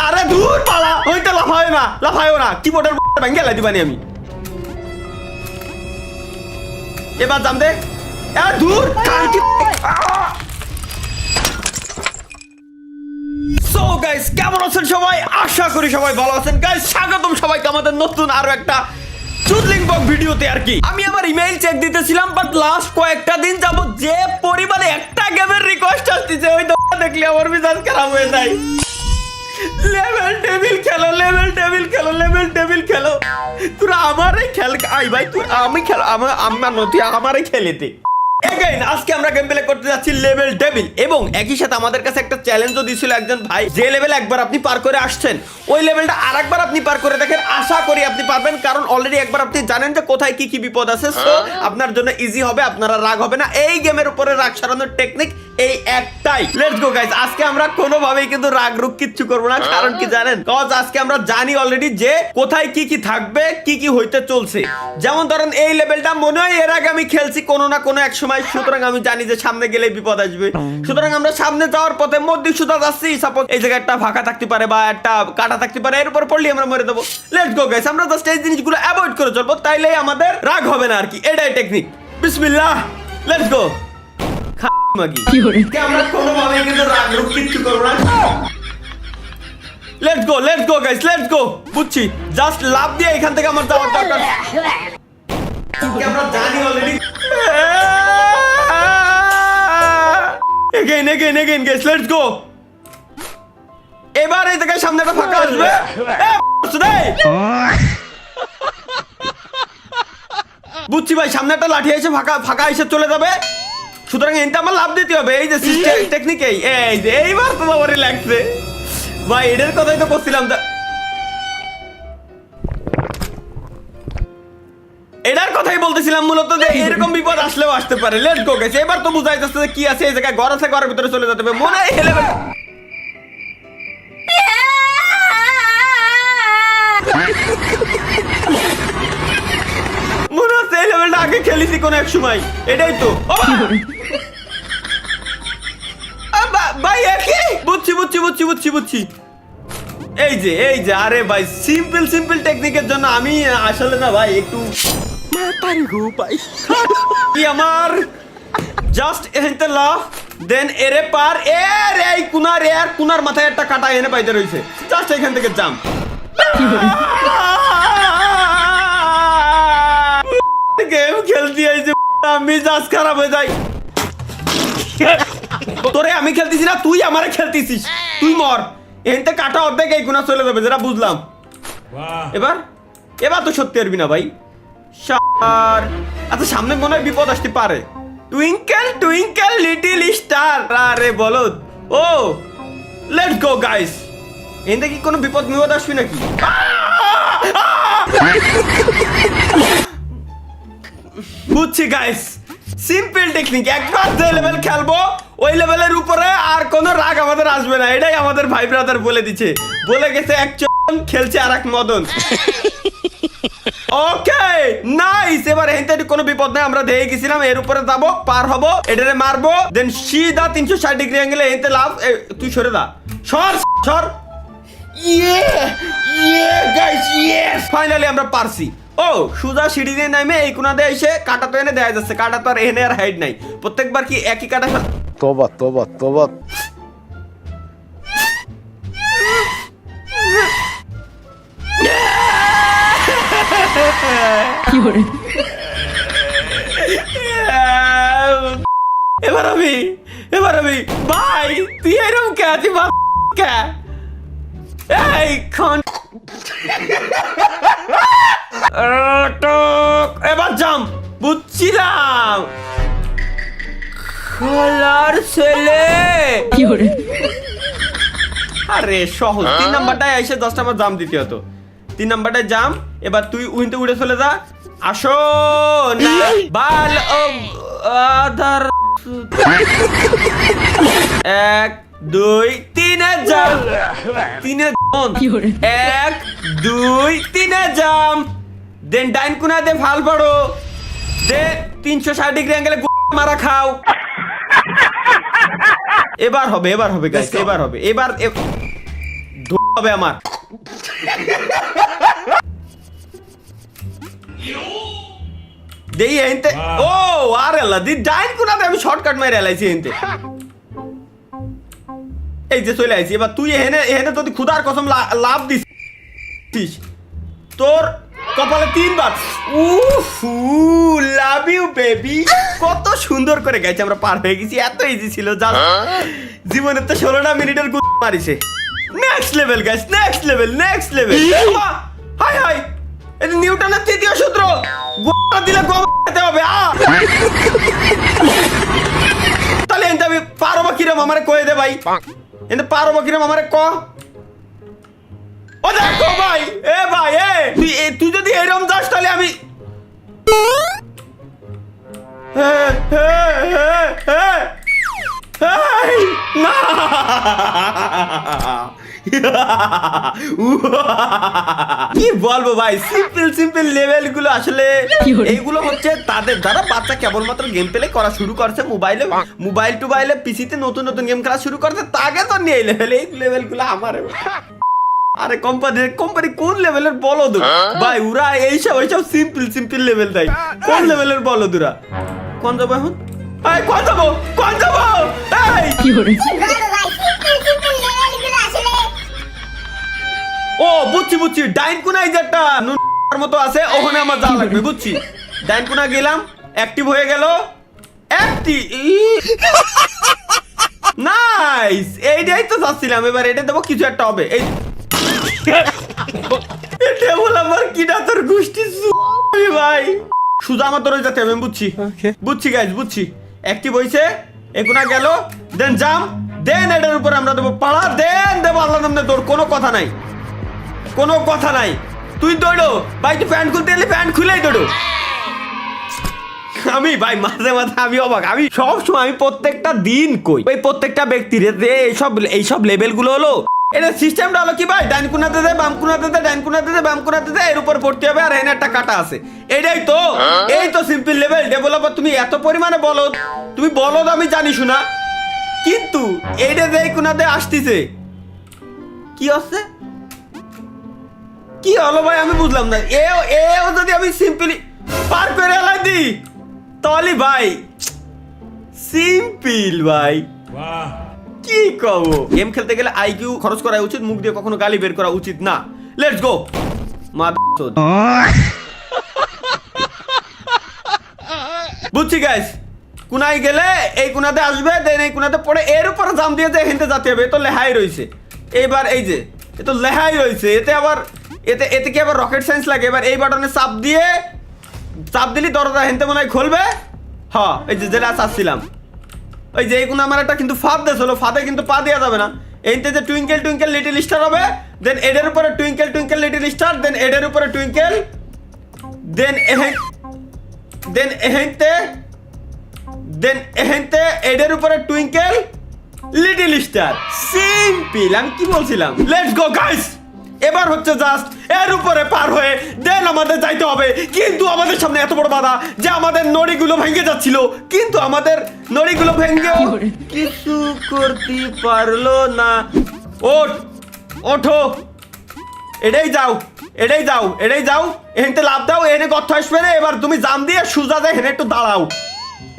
আরে দূর পালা, ওই তো লাফায়ও না কিবোর্ডের ভাঙে লাই দিবানি আমি। এবার জাম দে, দূর সো গাইস, কেমন আছেন সবাই? আশা করি সবাই ভালো আছেন। গাইস স্বাগতম সবাইকে আমাদের নতুন আরো একটা চুদলিং বক ভিডিওতে। আর কি আমি আমার ইমেইল চেক দিতেছিলাম, বাট লাস্ট কয়েকটা দিন যাবত যে পরিমাণে একটা গেমের রিকোয়েস্ট আসতেছে, ওই দেখলে আমার মেজাজ খারাপ হয়ে যায়। লেভেল টেবিল খেলো, লেভেল টেবিল খেলো, লেভেল টেবিল খেলো। তোরা আমারই খেল আই ভাই, তুই আমি খেলো, আমার নথি আমারই খেলেতে। এগেইন আজকে আমরা গেম প্লে করতে যাচ্ছি লেভেল টেবিল, এবং একই সাথে আমাদের কাছে একটা চ্যালেঞ্জও দিয়েছিল একজন ভাই। যে লেভেল একবার আপনি পার করে আসছেন, ওই লেভেলটা আরেকবার আপনি পার করে দেখেন, আশা করি আপনি পারবেন, কারণ অলরেডি একবার আপনি জানেন যে কোথায় কি কি বিপদ আছে। সো আপনার জন্য ইজি হবে, আপনারা রাগ হবে না। এই গেমের উপরে রাগ সারানোর টেকনিক এই একটাই। লেটস গো গাইস, আজকে আমরা কোনোভাবেই কিন্তু রাগ রুগ কিচ্ছু করবো না, কারণ কি জানেন, কজ আজকে আমরা জানি অলরেডি যে কোথায় কি কি থাকবে, কি কি হইতে চলছে। যেমন ধরেন এই লেভেলটা মনে হয় এর আগে আমি খেলছি কোনো না কোনো এক সময়, সুতরাং আমি জানি যে সামনে গেলে বিপদ আসবে। সুতরাং আমরা সামনে যাওয়ার পথে মধ্যে সুদা যাচ্ছি, সাপোজ এই জায়গায় একটা ফাঁকা থাকতে পারে বা একটা কাটা থাকতে পারে, এর উপর পড়লে আমরা মরে দেবো। লেটস গো গাইস, আমরা জাস্ট এই জিনিসগুলো অ্যাভয়েড করে চলবো, তাইলেই আমাদের রাগ হবে না আর কি। এটাই টেকনিক। বিসমিল্লাহ, লেটস গো। আমরা কোনোভাবেই কিন্তু রাগ রুগ কিচ্ছু করবো না। Let's go guys, let's go. বুঝছি, জাস্ট লাভ দিয়ে এখান থেকে আমার যাওয়ার দরকার। আমরা জানি already. Again guys, let's go. এবার এই জায়গায় সামনে একটা ফাঁকা আসবে। বুঝছি ভাই, সামনে একটা লাঠি এসে ফাঁকা এসে চলে যাবে, সুতরাং এটা আমার লাভ দিতে হবে। এই যে টেকনিক, এই যে এইবার তো আমার লাগছে ভাই, এটার কথাই তো করছিলাম। এটার কথাই বলতেছিলাম মূলত, যে এরকম বিপদ আসলেও আসতে পারে। লেটস গো গাইস, এবার তো বুঝাই যাচ্ছে যে কি আছে এই জায়গায়। ঘর আছে, ঘরের ভিতরে চলে যেতে হবে। মনে হয় এই লেভেল, মনে হচ্ছে এই লেভেলটা আগে খেলেছি কোনো এক সময়। এটাই তো ভাই, একই বুঝছি। এই যে আরে ভাই, সিম্পল টেকনিকের জন্য আমি আসলে না ভাই একটু আমার জাস্ট এখানতে লাফ, দেন এরে পার, এই কুনার মাথায় একটা কাটা এনে পাইতে রয়েছে, জাস্ট এখান থেকে জাম। গেম খেলতে আইছে, আমি জাস্ট খারাপ হয়ে যাই। তোরে আমি খেলতেছি না, তুই আমারে খেলতেছিস। তুই মর, এখানতে কাটা অর্ধেক এই গুণা চলে যাবে, যেটা বুঝলাম। এবার তো সত্যি পারবি না ভাই। আচ্ছা, সামনে মনে হয় বিপদ আসতে পারে। টুইঙ্কেল লিটল স্টার, আরে বলো। ও লেটস গো গাইস, এখান থেকে কোনো বিপদ আসবে নাকি? বুঝছি গাইস, সিম্পল টেকনিক। একবার যে লেভেল খেলবো, ওই লেভেলের উপরে আর কোনো রাগ আমাদের আসবে না। এটাই আমাদের ভাই ব্রাদার বলে দিচ্ছে, বলে গেছে এক খেলছে আর এক মদন। ওকে নাইস, এবার এখানে কোনো বিপদ নাই। আমরা দেখে গেছিলাম এর উপরে যাবো, পার হবো, এটারে মারবো, দেন সিধা 360 ডিগ্রি অ্যাঙ্গেলে এখানে লাভ। তুই সরে দা, সর। গাইস, ইয়েস, ফাইনালি আমরা পারছি। ও সুজা সিঁড়ি দিয়ে নামে এই কোণাতে এসে কাটা তো এনে দেয়া যাচ্ছে। কাটা তো আর এনে আর হাইড নাই, প্রত্যেকবার কি একই কাটা ফেল। তোবা এবার আমি ভাই, তুই এরকম কে আছি? এবার জাম, বুঝছিলাম খেলার ছেলে। আরে সহজ, 3 নাম্বারটায় এসে 10 নাম্বার জাম দিতে হতো। 3 নাম্বারটায় জাম। এবার তুই উইনতে উড়ে চলে যা। আসো না বাল আধার। 1 2 3 জাম, 1 2 3 জাম, দেন ডাইন কোনা দে ফাল পড়ো, দে 360 ডিগ্রি অ্যাঙ্গেলে মারা খাও। এবার হবে গাইস, এবার হবে আমার দেই এনতে ও আরে আল্লাহ দি ডাইন কোনাতে আমি শর্টকাট মেরে এলাইছি এনতে এই যে চলে আইছি এবার তুই এখানে এখানে যদি খুদার কসম লাভ দিস তোর কপালে 3 বার উফু লাভ ইউ বেবি কত সুন্দর করে গেছে আমরা পার হয়ে গেছি এত ইজি ছিল যা জীবনের তো 16টা মিনিটের গুড মারিছে next level guys next level হাই হাই এটা নিউটনের তৃতীয় সূত্র গোটা দিলে গম খেতে হবে তাহলে এনতে আমি পারবো কিরম আমারে কয়ে দে ভাই এনতে পারবো কিরম আমারে ক ও দেখো ভাই এ ভাই তুই যদি এরম যাস তাহলে আমি না কি বলবো ভাই সিম্পল লেভেল গুলো আসলে এইগুলো হচ্ছে তাদের যারা বাচ্চা কেবলমাত্র গেম প্লে করা শুরু করছে মোবাইলে পিসিতে নতুন গেম খেলা শুরু করছে তাকে তো নিয়ে এই লেভেল গুলো আমার আরে কোম্পানি কোন লেভেলের বলো দু ভাই ওরা এইসব সিম্পল লেভেল দেয় কোন লেভেলের বলো দুরা কোন যাবো এখন কোন যাবো ও বুঝছি ডাইন কোনায় যেটা মতো আছে ওখানে আমার যাওয়া লাগবে বুঝছি ডাইন কোনা গেলাম অ্যাক্টিভ হয়ে গেল নাইস এইটাই তো চাচ্ছিলাম এবার এটা দেবো কিছু একটা হবে এই এটা বল আমার কিনা তোর গোষ্ঠী ভাই সুজা আমার তোর যেতে হবে বুঝছি গাইস বুঝছি অ্যাক্টিভ হইছে এগুনা গেল দেন জাম দেন এটার উপর আমরা দেবো পাড়া দেন দেবো আল্লাহ নামে তোর কোনো কথা নাই তুই দৌড়ো ভাই তুই প্যান্ট খুলতে এলে প্যান্ট খুলেই দৌড়ো আমি ভাই মাঝে আমি অবাক আমি সবসময় আমি প্রত্যেকটা দিন কই ওই প্রত্যেকটা ব্যক্তির এইসব লেভেল গুলো হলো এটা সিস্টেমটা হলো কি ভাই ডাইন কোনাতে দে বাম কোনাতে দে ডাইন কোনাতে দে বাম কোনাতে দে এর উপর পড়তে হবে আর এখানে একটা কাটা আছে এই তো সিম্পল লেভেল ডেভেলপার তুমি এত পরিমাণে বলো তুমি বলো তো আমি জানি শোনা কিন্তু এইটা যে কোনাতে আসতেছে কি হচ্ছে কি হলো ভাই আমি বুঝলাম না এও যদি আমি সিম্পলি পার করে এলাই দিই তাহলে ভাই সিম্পল ভাই কি কব গেম খেলতে গেলে আইকিউ খরচ করা উচিত মুখ দিয়ে কখনো গালি বের করা উচিত না লেটস গো বুঝছি গাইস কোনায় গেলে এই কোনাতে আসবে দেন এই কোনাতে পড়ে এর উপরে জাম দিয়ে যে হেনতে যেতে হবে তো লেহাই রয়েছে এইবার এই যে এ তো লেহাই রয়েছে এতে কি আবার রকেট সায়েন্স লাগে এবার এই বাটনে চাপ দিলি দরজা হেনতে মনে হয় খুলবে হ্যাঁ এই যে যেটা চাচ্ছিলাম ওই যে এইগুলো আমার একটা কিন্তু ফাঁদ দেশ হলো ফাঁদে কিন্তু পা দেওয়া যাবে না এইতে যে টুইঙ্কেল লিটল স্টার হবে দেন এডের উপরে টুইঙ্কেল লিটল স্টার দেন এডের উপরে টুইঙ্কেল দেন এহেনতে এডের উপরে টুইঙ্কেল লিটল স্টার সিম্পল আমি কি বলছিলাম লেটস গো গাইস এবার হচ্ছে জাস্ট এর উপরে পার হয়ে দেন আমাদের যাইতে হবে কিন্তু আমাদের সামনে এত বড় বাধা যে আমাদের নড়িগুলো ভেঙে যাচ্ছিল কিন্তু আমাদের নড়িগুলো ভেঙে কিছু করতে পারলো না ওঠো এটাই যাও এখানে লাভ দাও এনে গর্ত আসবে না এবার তুমি জাম দিয়ে সুজা যায় এখানে একটু দাঁড়াও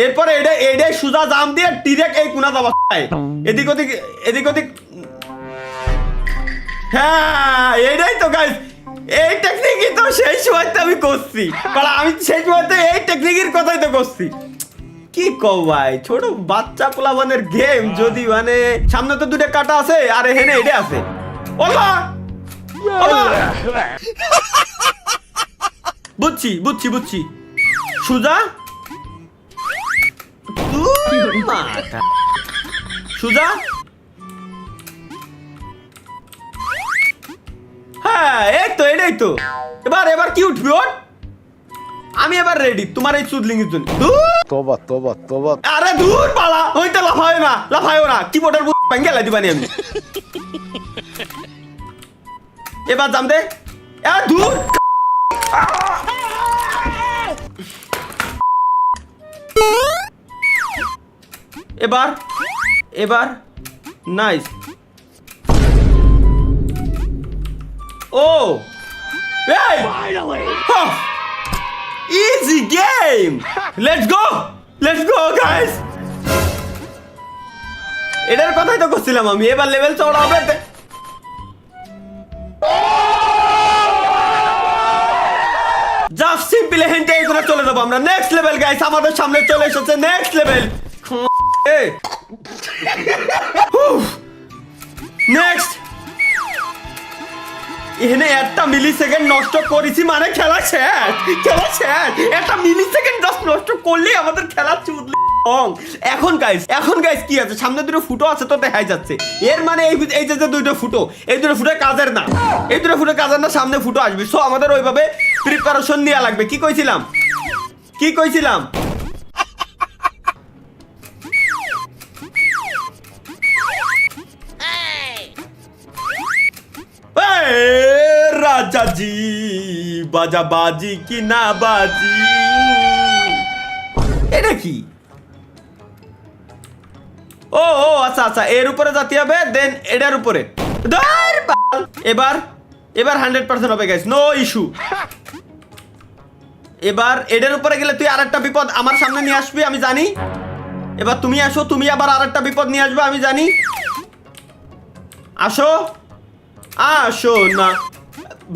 এরপরে এটাই সুজা জাম দিয়ে ডিরেক্ট এই কোনা যাওয়া এদিক ওদিক হ্যাঁ এটাই তো গাইস এই টেকনিকই তো সেই সময়তে আমি করছি কারণ আমি সেই সময়তে এই টেকনিকের কথাই তো করছি কি কও ভাই ছোট বাচ্চা পোলাবানের গেম যদি মানে সামনে তো দুটো কাটা আছে আর এখানে এটা আছে ওমা বুঝছি সুজা হ্যাঁ এটাই তো এবার কি উঠবি ওর আমি এবার রেডি তোমার এই চুদলিং এর জন্য তোবা আরে দূর পালা হইতে লাফায়ও না কিবোর্ডের ভাঙে লাই দিবানি আমি এবার জাম দে দূর এবার নাইস ও এই easy game, let's go guys. এটার কথাই তো করছিলাম আমি, এবার লেভেল চড়া হবে। জাস্ট সিম্পলি হেন্টে করে চলে যাবো আমরা নেক্সট লেভেল গাইস। আমাদের সামনে চলে এসেছে নেক্সট লেভেল। নেক্সট এখানে একটা মিলি সেকেন্ড নষ্ট করেছি মানে খেলা শেষ। একটা মিলি সেকেন্ড জাস্ট নষ্ট করলেই আমাদের খেলা চুদলি। এখন গাইস কি আছে, সামনে দুটো ফুটো আছে তো দেখাই যাচ্ছে, এর মানে এই যে দুটো ফুটো, এই দুটো ফুটো কাজের না, সামনে ফুটো আসবে। সো আমাদের ওইভাবে প্রিপারেশন নেওয়া লাগবে। কি কইছিলাম রাজাজি বাজা বাজি কি না বাজি, এটা কি? ও আচ্ছা এর উপরে যেতে হবে, দেন এটার উপরে। এবার 100% হবে গাইস, নো ইস্যু। এবার এটার উপরে গেলে তুই আরেকটা বিপদ আমার সামনে নিয়ে আসবি আমি জানি। এবার তুমি আসো, তুমি আবার আরেকটা বিপদ নিয়ে আসবে আমি জানি। আসো না,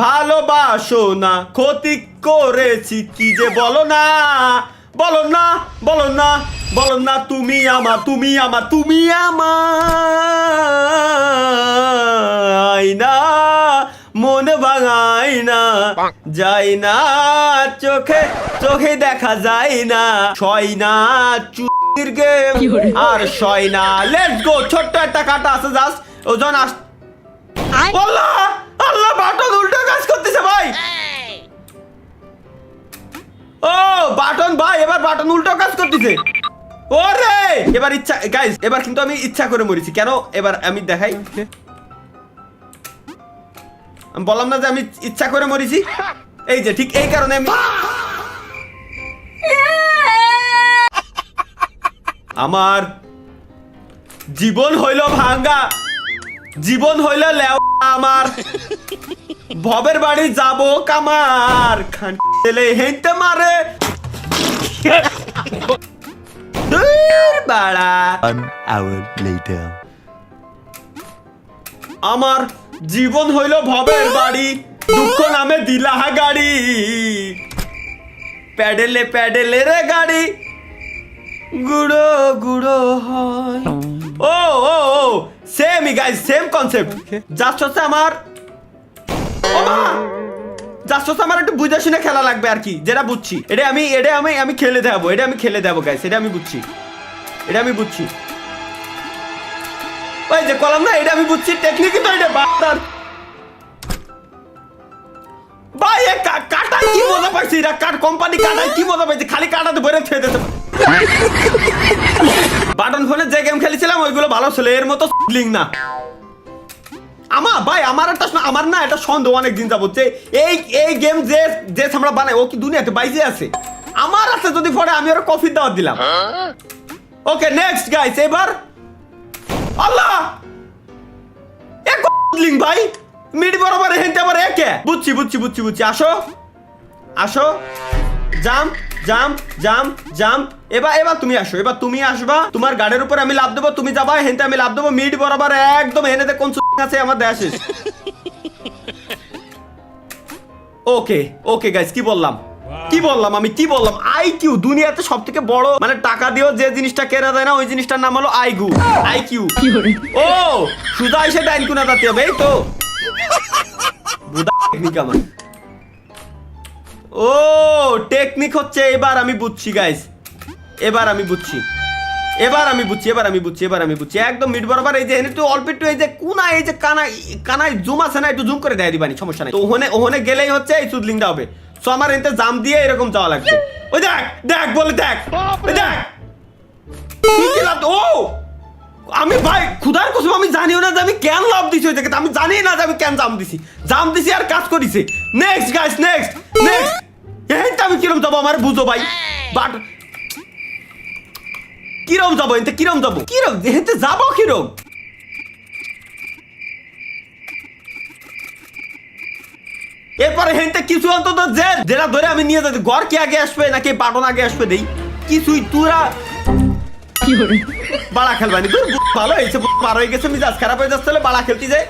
ভালোবাসো না, ক্ষতি করেছি কি যে বলো না, তুমি আমার না, মন ভাঙাই না, যাই না চোখে দেখা যায় না, ছয় না চুরির গেম আর ছয় না। Let's go. ছোট্ট একটা কাটা আছে জাস্ট ওজন আল্লাহ বাটন উল্টো কাজ করতেছে ভাই। ও বাটন ভাই, এবার বাটন উল্টো কাজ করতেছে। ওরে এবার ইচ্ছা গাইস, এবার কিন্তু আমি ইচ্ছা করে মরেছি কেন, এবার আমি দেখাই। আমি বললাম না যে আমি ইচ্ছা করে মরেছি, এই যে ঠিক এই কারণে আমি। আমার জীবন হইল ভাঙ্গা, জীবন হইল আমার ভবের বাড়ি যাব কামার খান হেঁটে মারে বাড়া। আমার জীবন হইল ভবের বাড়ি, দুঃখ নামে দিলাহা গাড়ি, প্যাডেলে রে গাড়ি গুড়ো হয়। ও same guys, same concept. Just হচ্ছে আমার একটু বুঝে শুনে খেলা লাগবে আর কি, যেটা বুঝছি এটা আমি খেলে দেবো গাইস, এটা আমি বুঝছি। ওই যে কলম না, এটা আমি বুঝছি টেকনিক তো এটা বাতার ভাই। কাটাই কি মজা পাইছি, এটা কোম্পানি কাটাই কি মজা পাইছি, খালি কাটাতে বইরে ছেড়ে দিতে। বাটন ফোনে যে গেম খেলেছিলাম ওইগুলো ভালো ছিল, এর মতো লিঙ্ক না। আমার না এটা সন্দেহ অনেক দিন যাবো যে এই গেম যে আমরা বানাই ও কি দুনিয়াতে বাইজে আছে। আমার আছে যদি পরে আমি ওর কফি দাওয়াত দিলাম। ওকে নেক্সট গাইস, এবার আল্লাহ এক লিঙ্ক ভাই, মিড বরাবর হেনতে আবার একে বুঝছি। আসো জাম্প। এবার তুমি আসবা, তোমার গাড়ির উপর আমি লাভ দেবো, তুমি যাবা হেনতে আমি লাভ দেবো, মিড বরাবর একদম হেনেতে কোন আছে আমার দেশে। ওকে গাইস, কি বললাম আইকিউ দুনিয়াতে সব থেকে বড়, মানে টাকা দিয়েও যে জিনিসটা কেনা যায় না ওই জিনিসটার নাম হলো আইকিউ। ও সুদা এসে ডাইন কোনা যাতে হবে, এই তো টেকনিক আমার। ও টেকনিক হচ্ছে, এবার আমি বুঝছি গাইস, এবার আমি বুঝছি একদম মিড বরাবর। এই যে একটু অল্প একটু এই যে কোনা, এই যে কানায় জুম আছে না, একটু জুম করে দেয় দিবানি, সমস্যা নাই। তো ওখানে গেলেই হচ্ছে এই চুদলিংটা হবে। সো আমার এতে জাম দিয়ে এরকম যাওয়া লাগবে। ওই দেখ বলে দেখ ও আমি ভাই খুদার কসম আমি জানিও না যে আমি কেন লাভ দিছি ওই জায়গাতে, আমি জানি না যে আমি কেন জাম দিছি আর কাজ করিছে। নেক্সট গাইস, নেক্সট আমি কিরম যাবো আমার বুঝো ভাই, বাট কিরম যাবো হেঁটে যাবো কিরম। এরপরে হেনতে কিছু অন্তত যেটা ধরে আমি নিয়ে যাচ্ছি ঘর কি আগে আসবে নাকি বাটন আগে আসবে দেই কিছুই তোরা বাড়া খেলবানি তোর ভালো হয়েছে পার হয়ে গেছে মিজাজ খারাপ হয়ে যাচ্ছে বাড়া খেলতে যায়